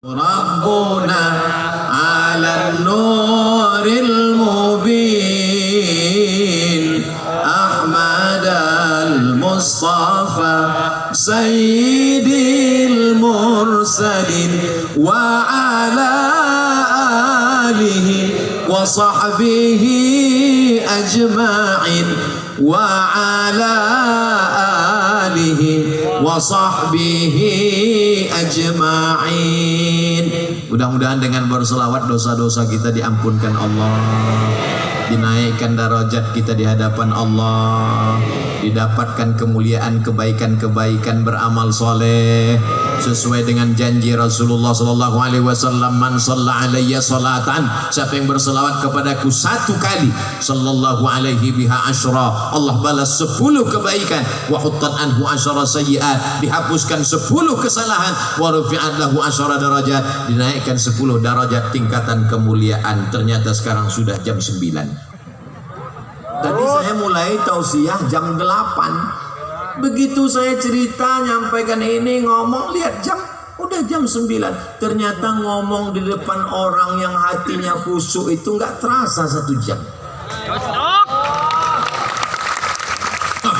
ربنا على النور المبين أحمد المصطفى سيد المرسلين وعلى آله وصحبه أجمعين وعلى آله وصحبه ajma'in. Mudah-mudahan dengan berselawat dosa-dosa kita diampunkan Allah, dinaikkan derajat kita di hadapan Allah, didapatkan kemuliaan, kebaikan-kebaikan, beramal soleh sesuai dengan janji Rasulullah sallallahu alaihi wasallam, man shalla alayya salatan, siapa yang berselawat kepadaku satu kali, sallallahu alaihi biha asyra, Allah balas 10 kebaikan, wa huttat anhu asyra sayyi'at, dihapuskan 10 kesalahan, wa rufi'at lahu asyra darajat, dinaikkan 10 derajat tingkatan kemuliaan. Ternyata sekarang sudah jam 9. Tadi saya mulai tausiah jam 8. Begitu saya cerita, nyampaikan ini, ngomong, lihat jam, udah jam 9. Ternyata ngomong di depan orang yang hatinya khusyuk itu nggak terasa 1 jam.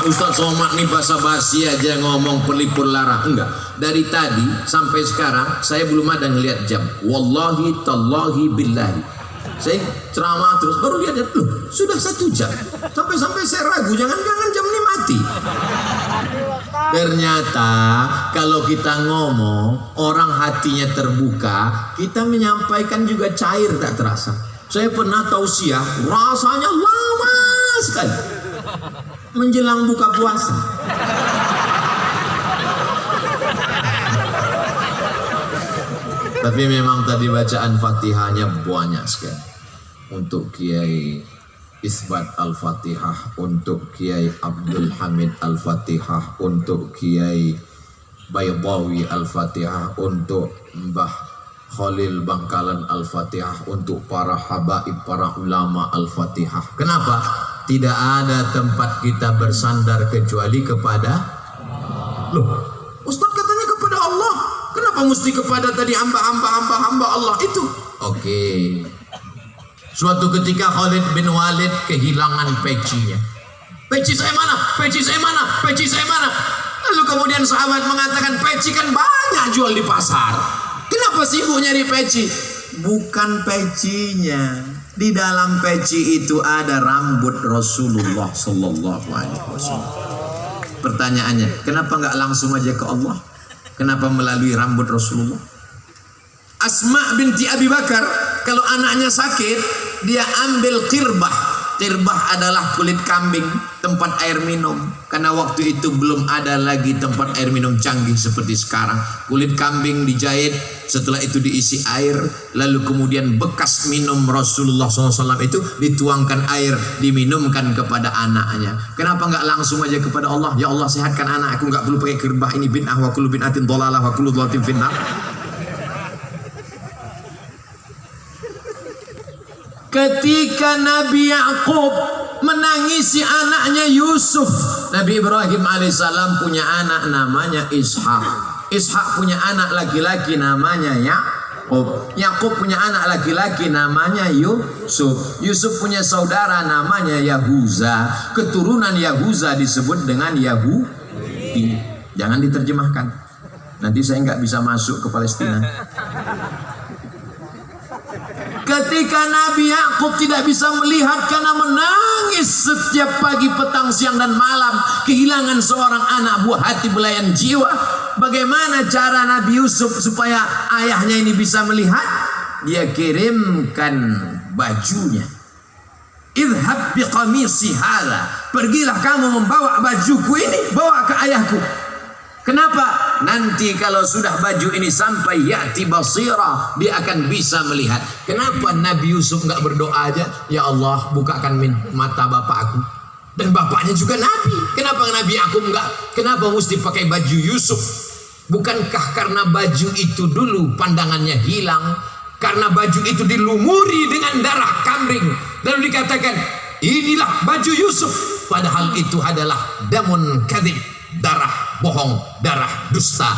Ustaz Somad nih basa-basi aja ngomong pelipur lara. Enggak, dari tadi sampai sekarang saya belum ada ngelihat jam. Wallahi tallahi billahi, saya ceramah terus baru lihat loh, sudah 1 jam. Sampai-sampai saya ragu, jangan-jangan jam ini mati. Ternyata kalau kita ngomong, orang hatinya terbuka, kita menyampaikan juga cair, tak terasa. Saya pernah tausiah, rasanya lama sekali menjelang buka puasa. Tapi memang tadi bacaan Fatihahnya banyak sekali. Untuk Kiai Isbat Al-Fatihah, untuk Kiai Abdul Hamid Al-Fatihah, untuk Kiai Baydawi Al-Fatihah, untuk Mbah Khalil Bangkalan Al-Fatihah, untuk para habaib, para ulama Al-Fatihah. Kenapa? Tidak ada tempat kita bersandar kecuali kepada loh, Ustaz katanya kepada Allah, kenapa mesti kepada tadi hamba Allah itu? Oke. Suatu ketika Khalid bin Walid kehilangan pecinya. Peci saya mana? Peci saya mana? Peci saya mana? Lalu kemudian sahabat mengatakan, peci kan banyak jual di pasar, kenapa sibuk nyari peci? Bukan pecinya, di dalam peci itu ada rambut Rasulullah sallallahu alaihi wasallam. Pertanyaannya, kenapa nggak langsung aja ke Allah? Kenapa melalui rambut Rasulullah? Asma binti Abi Bakar, kalau anaknya sakit, dia ambil qirbah. Qirbah adalah kulit kambing, tempat air minum. Karena waktu itu belum ada lagi tempat air minum canggih seperti sekarang. Kulit kambing dijahit, setelah itu diisi air, lalu kemudian bekas minum Rasulullah SAW itu dituangkan air, diminumkan kepada anaknya. Kenapa nggak langsung aja kepada Allah? Ya Allah, sehatkan anakku, nggak perlu pakai qirbah, ini bid'ah, wa kullu bid'atin dhalalah wa kullu dhalalatin finnar. Ketika Nabi Yakub menangisi anaknya Yusuf, Nabi Ibrahim alaihissalam punya anak namanya Ishak. Ishak punya anak laki-laki namanya Yakub. Yakub punya anak laki-laki namanya Yusuf. Yusuf punya saudara namanya Yahuza. Keturunan Yahuza disebut dengan Yahudi. Jangan diterjemahkan, nanti saya nggak bisa masuk ke Palestina. Ketika Nabi Yakub tidak bisa melihat karena menangis setiap pagi, petang, siang dan malam, kehilangan seorang anak buah hati belayan jiwa. Bagaimana cara Nabi Yusuf supaya ayahnya ini bisa melihat? Dia kirimkan bajunya. Idhab biqamisi hadza, pergilah kamu membawa bajuku ini, bawa ke ayahku. Kenapa? Nanti kalau sudah baju ini sampai ya'ti basira, dia akan bisa melihat. Kenapa Nabi Yusuf nggak berdoa aja, ya Allah bukakan mata bapakku? Dan bapaknya juga Nabi. Kenapa Nabi Yakub nggak? Kenapa mesti pakai baju Yusuf? Bukankah karena baju itu dulu pandangannya hilang? Karena baju itu dilumuri dengan darah kambing, lalu dikatakan inilah baju Yusuf. Padahal itu adalah damun kadzib, darah bohong, darah dusta.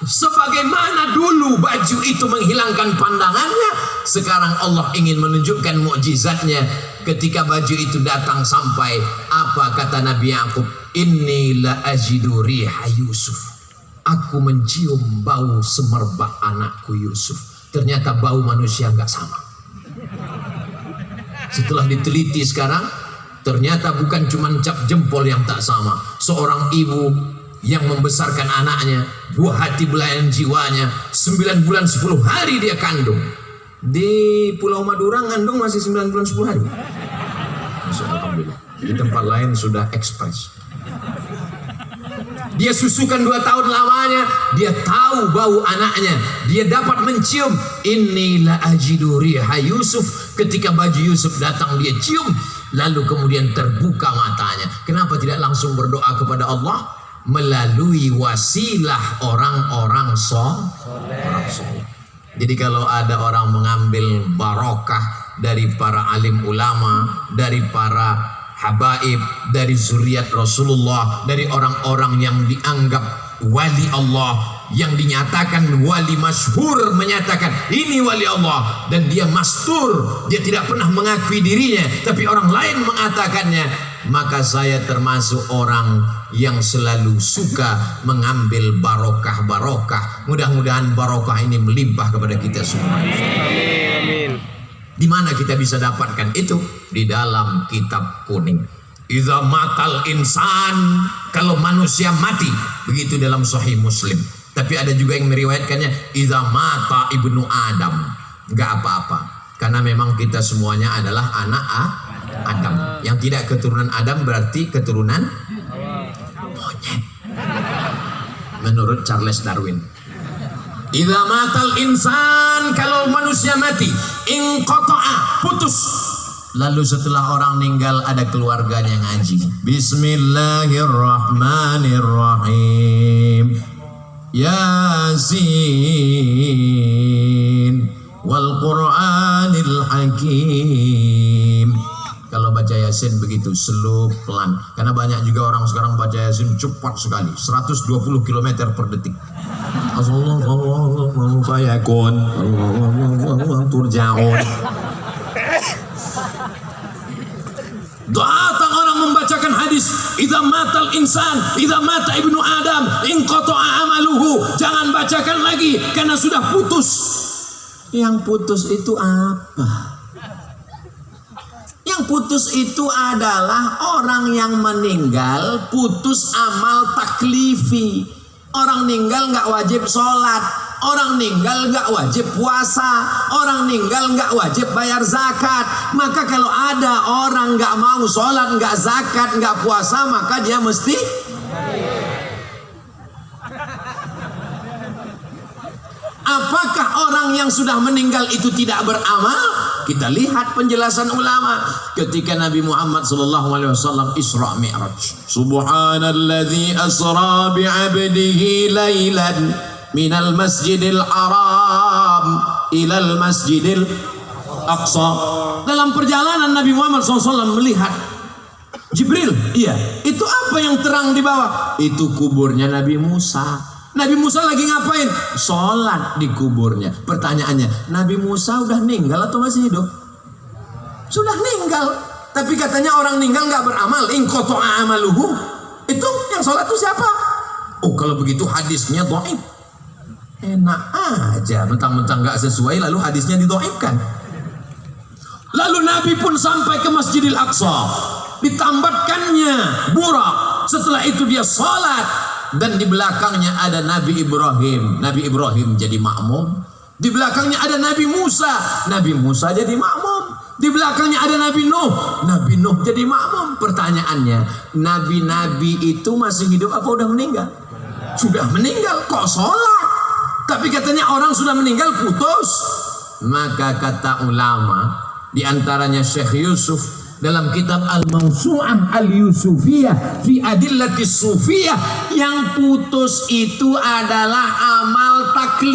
Sebagaimana dulu baju itu menghilangkan pandangannya, sekarang Allah ingin menunjukkan mukjizatnya. Ketika baju itu datang sampai, apa kata Nabi Yakub? Inni la ajidu riha Yusuf. Aku mencium bau semerbak anakku Yusuf. Ternyata bau manusia nggak sama. Setelah diteliti sekarang, ternyata bukan cuma cap jempol yang tak sama. Seorang ibu yang membesarkan anaknya, buah hati belayan jiwanya, 9 bulan 10 hari dia kandung. Di Pulau Madura ngandung masih 9 bulan 10 hari. Alhamdulillah. Di tempat lain sudah ekspres. Dia susukan 2 tahun lamanya, dia tahu bau anaknya, dia dapat mencium. Inilah ajidu riha Yusuf. Ketika baju Yusuf datang dia cium, lalu kemudian terbuka matanya. Kenapa tidak langsung berdoa kepada Allah? Melalui wasilah orang-orang soleh. Jadi kalau ada orang mengambil barokah dari para alim ulama, dari para habaib, dari zuriat Rasulullah, dari orang-orang yang dianggap wali Allah, yang dinyatakan wali masyhur, menyatakan ini wali Allah, dan dia mastur, dia tidak pernah mengakui dirinya, tapi orang lain mengatakannya, maka saya termasuk orang yang selalu suka mengambil barokah-barokah. Mudah-mudahan barokah ini melimpah kepada kita semua. Amin. Di mana kita bisa dapatkan itu? Di dalam kitab kuning. Idza matal insan, kalau manusia mati, begitu dalam Sahih Muslim. Tapi ada juga yang meriwayatkannya idza mata ibnu Adam. Enggak apa-apa, karena memang kita semuanya adalah anak Adam. Yang tidak keturunan Adam berarti keturunan monyet, menurut Charles Darwin. Idza matal insan, kalau manusia mati, inqata'a, putus. Lalu setelah orang meninggal ada keluarganya ngaji. Bismillahirrahmanirrahim. Yasin wal Qur'anil Hakim. Kalau baca Yasin begitu slow, pelan. Karena banyak juga orang sekarang baca Yasin cepat sekali, 120 km per detik. Assalamualaikum fayakun turja'un. Datang orang membacakan hadis, idza matal insan, idza mata ibnu Adam, inqata'a amaluhu. Jangan bacakan lagi karena sudah putus. Yang putus itu apa? Yang putus itu adalah orang yang meninggal putus amal taklifi. Orang meninggal nggak wajib sholat, orang meninggal nggak wajib puasa, orang meninggal nggak wajib bayar zakat. Maka kalau ada orang nggak mau sholat, nggak zakat, nggak puasa, maka dia mesti. Apakah orang yang sudah meninggal itu tidak beramal? Kita lihat penjelasan ulama ketika Nabi Muhammad SAW Isra Mi'raj. Subhanalladzi asra bi'abdihi laylan minal masjidil haram ilal masjidil aqsa. Dalam perjalanan Nabi Muhammad SAW melihat Jibril. Iya, itu apa yang terang di bawah? Itu kuburnya Nabi Musa. Nabi Musa lagi ngapain? Sholat di kuburnya. Pertanyaannya, Nabi Musa udah meninggal atau masih hidup? Sudah meninggal. Tapi katanya orang meninggal nggak beramal. Inqata'a amaluhu. Itu yang sholat itu siapa? Oh, kalau begitu hadisnya dhaif. Enak aja, mentang-mentang nggak sesuai lalu hadisnya didhaifkan. Lalu Nabi pun sampai ke Masjidil Aqsa. Ditambatkannya burak. Setelah itu dia sholat. Dan di belakangnya ada Nabi Ibrahim. Nabi Ibrahim jadi makmum. Di belakangnya ada Nabi Musa. Nabi Musa jadi makmum. Di belakangnya ada Nabi Nuh. Nabi Nuh jadi makmum. Pertanyaannya, Nabi-Nabi itu masih hidup apa udah meninggal? Sudah meninggal, kok sholat? Tapi katanya orang sudah meninggal putus. Maka kata ulama, diantaranya Syekh Yusuf dalam kitab Al-Mawsu'ah Al-Yusufiyah fi Adillatis Sufiyah, yang putus itu adalah amal taklif.